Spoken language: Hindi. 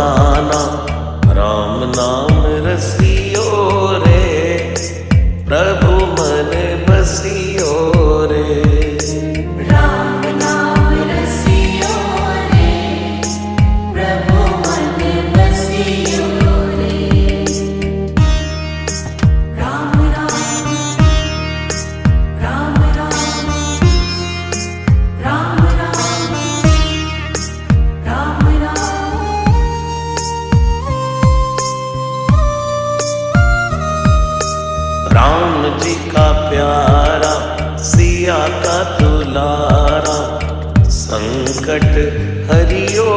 जमाना, राम नाम रसियो रे, प्रभु मन बसियो रे। राम नाम रसियो रे, प्रभु मन बसियो रे। राम राम राम राम राम राम राम राम। राम जी का प्यारा, सिया का दुलारा, संकट हरियो